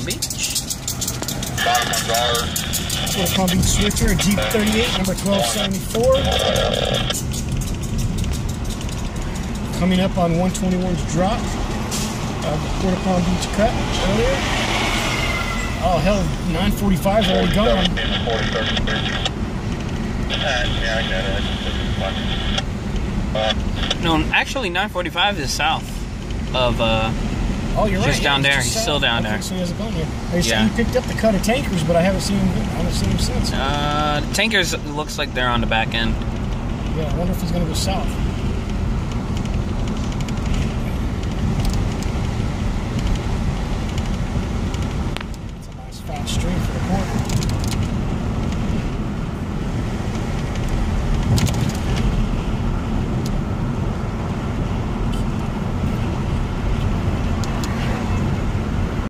Palm Beach. Port Palm Beach switcher, a Jeep 38, number 1274. Coming up on 121's drop. Port Palm Beach cut earlier. Oh hell, 945's already gone. No, actually 945 is south of oh, you're right. just down there. He's south. still down there. So he hasn't gone yet. They Yeah. he picked up the cut of tankers, but I haven't seen him since. Tankers looks like they're on the back end. Yeah, I wonder if he's gonna go south.